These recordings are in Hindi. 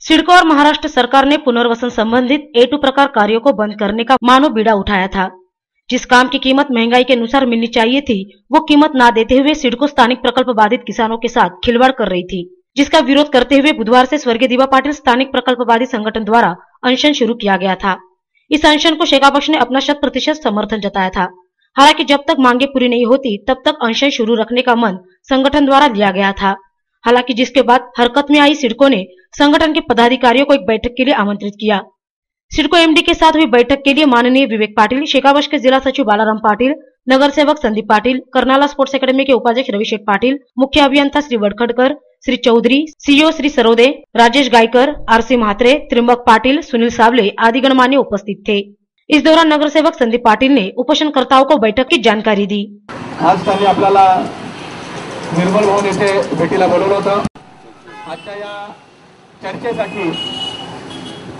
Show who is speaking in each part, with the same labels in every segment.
Speaker 1: सिडको और महाराष्ट्र सरकार ने पुनर्वसन संबंधित A2 प्रकार कार्यों को बंद करने का मानव बीड़ा उठाया था। जिस काम की कीमत महंगाई के अनुसार मिलनी चाहिए थी, वो कीमत ना देते हुए सिडको स्थानिक प्रकल्प बाधित किसानों के साथ खिलवाड़ कर रही थी, जिसका विरोध करते हुए बुधवार से स्वर्गीय दिवा पाटिल स्थानिक प्रकल्प बाधित संगठन द्वारा अनशन शुरू किया गया था। इस अनशन को शेखा पक्ष ने अपना 100% समर्थन जताया था। हालांकि जब तक मांगे पूरी नहीं होती तब तक अनशन शुरू रखने का मन संगठन द्वारा लिया गया था। हालांकि जिसके बाद हरकत में आई सिडको ने संगठन के पदाधिकारियों को एक बैठक के लिए आमंत्रित किया। सिडको एमडी के साथ हुई बैठक के लिए माननीय विवेक पाटिल, शेखावश के जिला सचिव बालाराम पाटिल, नगर सेवक संदीप पाटिल, कर्नाला स्पोर्ट्स अकेडमी के उपाध्यक्ष रविशेठ पाटिल, मुख्य अभियंता श्री वडखड़कर, श्री चौधरी, सीईओ श्री सरोदे, राजेश गायकर, आरसी म्हात्रे, त्रिंबक पाटिल, सुनील सावले आदि गणमान्य उपस्थित थे। इस दौरान नगर सेवक संदीप पाटिल ने उपोषणकर्ताओं को बैठक की जानकारी दी।
Speaker 2: आज त्यांनी आपल्याला निर्मल भवन येथे भेटीला बोलवलं होतं। आजच्या या चर्चेसाठी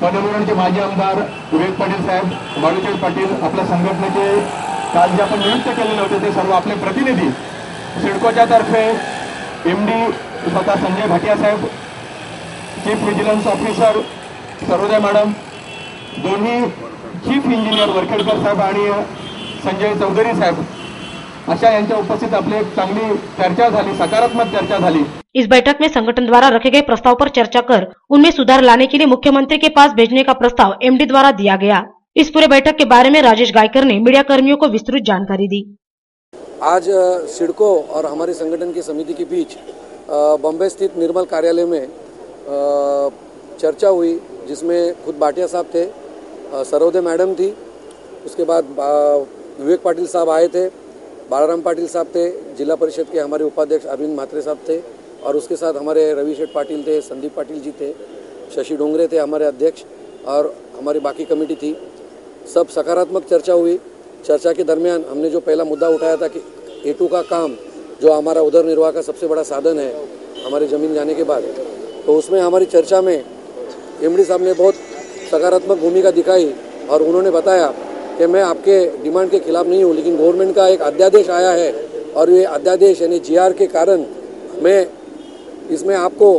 Speaker 2: कणेमुरांचे माजी आमदार विवेक पाटील साहेब, बाळूशेठ पाटील, आपल्या संघटनेचे काल जे आपण नियुक्त केलेले होते ते सर्व आपले प्रतिनिधी, सिडकोच्या तर्फे एमडी स्वतः संजय भाटिया साहेब, chief vigilance officer Sarode madam, दोन्ही चीफ इंजिनियर वरखेडकर साहेब आणि संजय चौधरी साहेब अशा यांच्या उपस्थित आपली चांगली चर्चा झाली, सकारात्मक चर्चा झाली।
Speaker 1: इस बैठक में संगठन द्वारा रखे गए प्रस्ताव पर चर्चा कर उनमें सुधार लाने के लिए मुख्यमंत्री के पास भेजने का प्रस्ताव एमडी द्वारा दिया गया। इस पूरे बैठक के बारे में राजेश गायकर ने मीडिया कर्मियों को विस्तृत जानकारी दी।
Speaker 3: आज सिडको और हमारे संगठन की समिति के बीच बॉम्बे स्थित निर्मल कार्यालय में चर्चा हुई, जिसमें खुद भाटिया साहब थे, सरोदे मैडम थी, उसके बाद विवेक पाटिल साहब आए थे, बालाराम पाटिल साहब थे, जिला परिषद के हमारे उपाध्यक्ष अरविंद म्हात्रे साहब थे, और उसके साथ हमारे रविशेठ पाटिल थे, संदीप पाटिल जी थे, शशि डोंगरे थे हमारे अध्यक्ष, और हमारी बाकी कमेटी थी। सब सकारात्मक चर्चा हुई। चर्चा के दरमियान हमने जो पहला मुद्दा उठाया था कि A2 का काम जो हमारा उदर निर्वाह का सबसे बड़ा साधन है हमारी ज़मीन जाने के बाद, तो उसमें हमारी चर्चा में एमडी साहब ने बहुत सकारात्मक भूमिका दिखाई और उन्होंने बताया कि मैं आपके डिमांड के खिलाफ नहीं हूँ, लेकिन गवर्नमेंट का एक अध्यादेश आया है और ये अध्यादेश यानी GR के कारण मैं इसमें आपको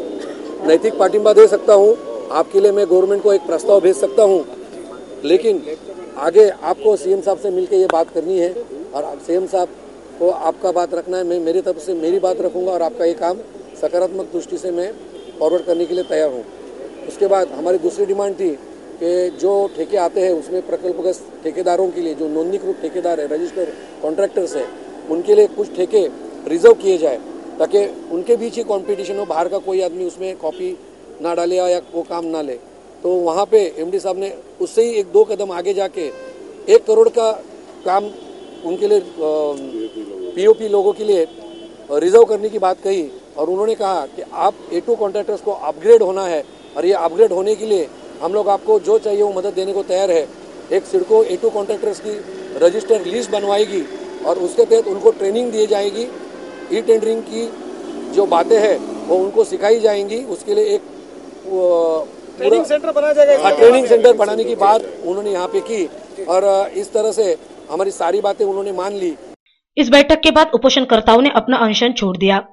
Speaker 3: नैतिक पाठिंबा दे सकता हूँ। आपके लिए मैं गवर्नमेंट को एक प्रस्ताव भेज सकता हूँ, लेकिन आगे आपको सीएम साहब से मिलकर ये बात करनी है और सीएम साहब को आपका बात रखना है। मैं मेरी तरफ से मेरी बात रखूँगा और आपका ये काम सकारात्मक दृष्टि से मैं फॉरवर्ड करने के लिए तैयार हूँ। उसके बाद हमारी दूसरी डिमांड थी कि जो ठेके आते हैं उसमें प्रकल्पग्रस्त ठेकेदारों के लिए जो नोंदणीकृत ठेकेदार है, रजिस्टर्ड कॉन्ट्रैक्टर्स है, उनके लिए कुछ ठेके रिजर्व किए जाए ताकि उनके बीच ही कंपटीशन हो, बाहर का कोई आदमी उसमें कॉपी ना डाले या वो काम ना ले। तो वहाँ पे एमडी साहब ने उससे ही 1-2 कदम आगे जाके 1 करोड़ का काम उनके लिए पीओपी लोगों के लिए रिजर्व करने की बात कही और उन्होंने कहा कि आप A2 कॉन्ट्रैक्टर्स को अपग्रेड होना है और ये अपग्रेड होने के लिए हम लोग आपको जो चाहिए वो मदद देने को तैयार है। एक सिडको A2 कॉन्ट्रैक्टर्स की रजिस्टर्ड लिस्ट बनवाएगी और उसके तहत उनको ट्रेनिंग दी जाएगी। ई टेंडरिंग की जो बातें हैं वो उनको सिखाई जाएंगी। उसके लिए एक
Speaker 2: ट्रेनिंग सेंटर बनाया जाएगा।
Speaker 3: ट्रेनिंग सेंटर बनाने की बात उन्होंने यहाँ पे की और इस तरह से हमारी सारी बातें उन्होंने मान ली।
Speaker 1: इस बैठक के बाद उपोषणकर्ताओं ने अपना अनशन छोड़ दिया।